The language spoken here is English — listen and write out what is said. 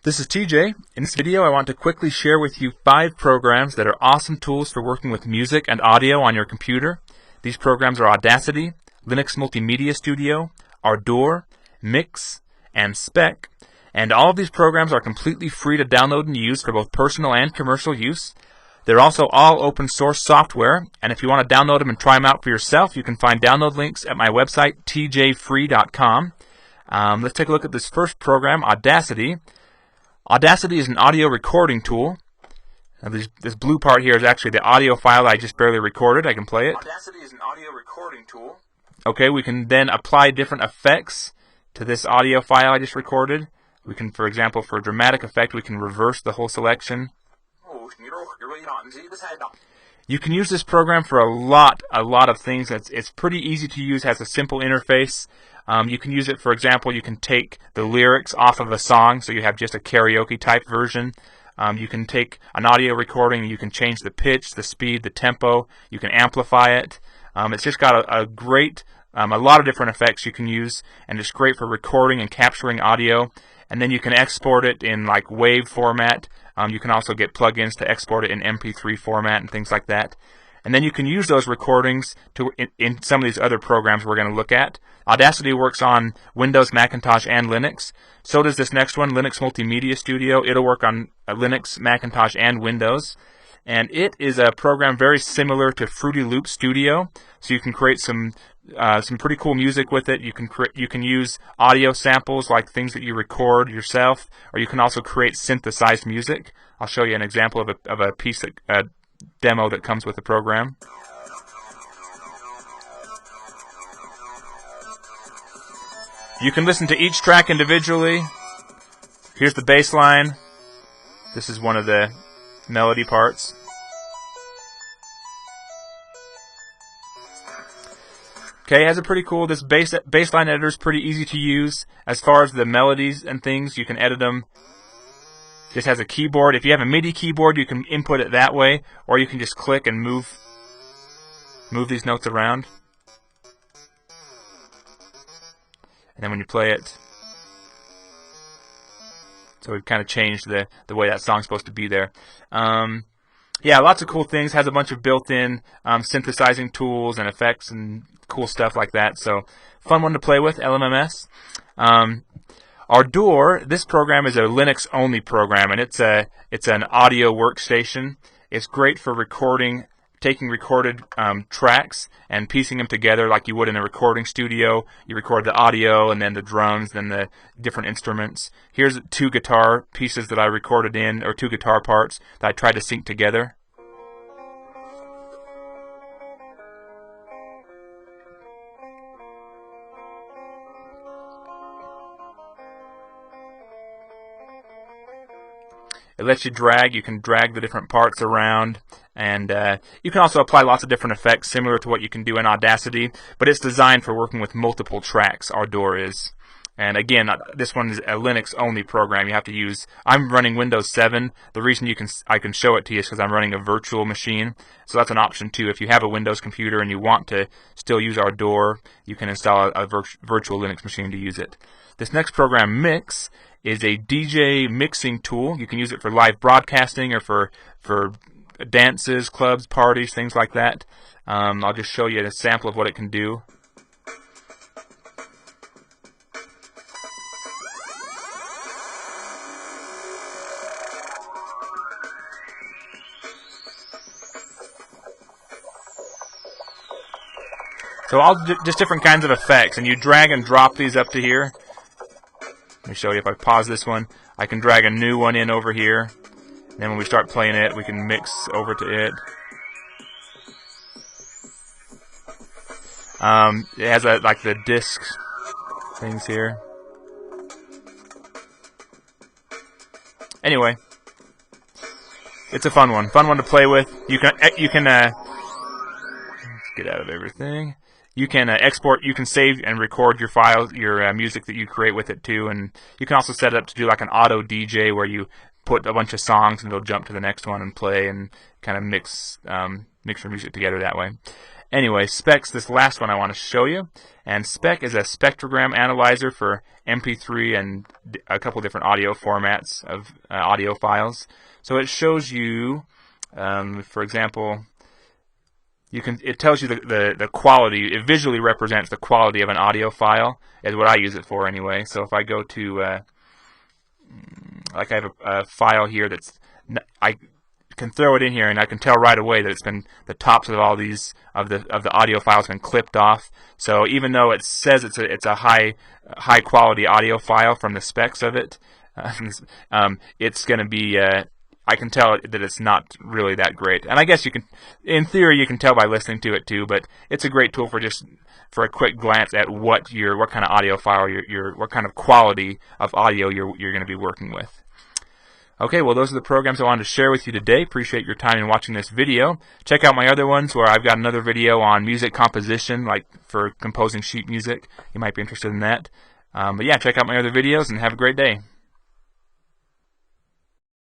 This is TJ. In this video I want to quickly share with you 5 programs that are awesome tools for working with music and audio on your computer. These programs are Audacity, Linux Multimedia Studio, Ardour, Mixxx, and Spek. And all of these programs are completely free to download and use for both personal and commercial use. They're also all open source software, and if you want to download them and try them out for yourself, you can find download links at my website, tjfree.com. Let's take a look at this first program, Audacity. Audacity is an audio recording tool. Now this blue part here is actually the audio file I just barely recorded. I can play it. Audacity is an audio recording tool. Okay, we can then apply different effects to this audio file I just recorded. We can, for example, for a dramatic effect, we can reverse the whole selection. You can use this program for a lot of things. It's pretty easy to use, has a simple interface. You can use it, for example, you can take the lyrics off of a song, so you have just a karaoke type version. You can take an audio recording, you can change the pitch, the speed, the tempo, you can amplify it. It's just got a lot of different effects you can use, and it's great for recording and capturing audio. And then you can export it in like WAV format. You can also get plugins to export it in MP3 format and things like that. And then you can use those recordings in some of these other programs we're going to look at. Audacity works on Windows, Macintosh, and Linux. So does this next one, Linux Multimedia Studio. It'll work on Linux, Macintosh, and Windows. And it is a program very similar to Fruity Loop Studio. So you can create some pretty cool music with it. You can use audio samples like things that you record yourself, or you can also create synthesized music. I'll show you an example of a piece that demo that comes with the program. You can listen to each track individually. Here's the bass line. This is one of the melody parts. Okay, it has a pretty cool, this bassline editor is pretty easy to use. As far as the melodies and things, you can edit them. Just has a keyboard. If you have a MIDI keyboard, you can input it that way, or you can just click and move these notes around. And then when you play it, so we've kind of changed the way that song's supposed to be there. Yeah, lots of cool things. Has a bunch of built-in synthesizing tools and effects and cool stuff like that. So, fun one to play with, LMMS. Ardour, this program is a Linux-only program, and it's an audio workstation. It's great for taking recorded tracks and piecing them together like you would in a recording studio. You record the audio and then the drums, then the different instruments. Here's 2 guitar pieces that I recorded in, or 2 guitar parts that I tried to sync together. It lets you drag. You can drag the different parts around, and you can also apply lots of different effects similar to what you can do in Audacity, but it's designed for working with multiple tracks, Ardour is. And again, this one is a Linux-only program. You have to use, I'm running Windows 7. The reason I can show it to you is because I'm running a virtual machine, so that's an option too. If you have a Windows computer and you want to still use Ardour, you can install a virtual Linux machine to use it. This next program, Mixxx, is a DJ mixing tool. You can use it for live broadcasting or for dances, clubs, parties, things like that. I'll just show you a sample of what it can do. So just different kinds of effects, and you drag and drop these up to here. Let me show you. If I pause this one, I can drag a new one in over here. And then when we start playing it, we can mix over to it. It has like the disc things here. Anyway, it's a fun one to play with. You can let's get out of everything. You can export, you can save and record your files, your music that you create with it too, and you can also set it up to do like an auto DJ where you put a bunch of songs and it'll jump to the next one and play and kind of mix your music together that way. Anyway, Spek's this last one I want to show you. And Spek is a spectrogram analyzer for MP3 and a couple different audio formats of audio files. So it shows you, for example, it tells you the quality. It visually represents the quality of an audio file, is what I use it for anyway. So if I go to, like I have a file here that's, I can throw it in here and I can tell right away that it's been, the tops of all these of the audio files been clipped off. So even though it says it's a high quality audio file from the specs of it, it's going to be I can tell that it's not really that great. And I guess you can, in theory, you can tell by listening to it too. But it's a great tool for a quick glance at what kind of audio file what kind of quality of audio you're going to be working with. Okay, well, those are the programs I wanted to share with you today. Appreciate your time in watching this video. Check out my other ones where I've got another video on music composition, like for composing sheet music. You might be interested in that. But yeah, check out my other videos and have a great day.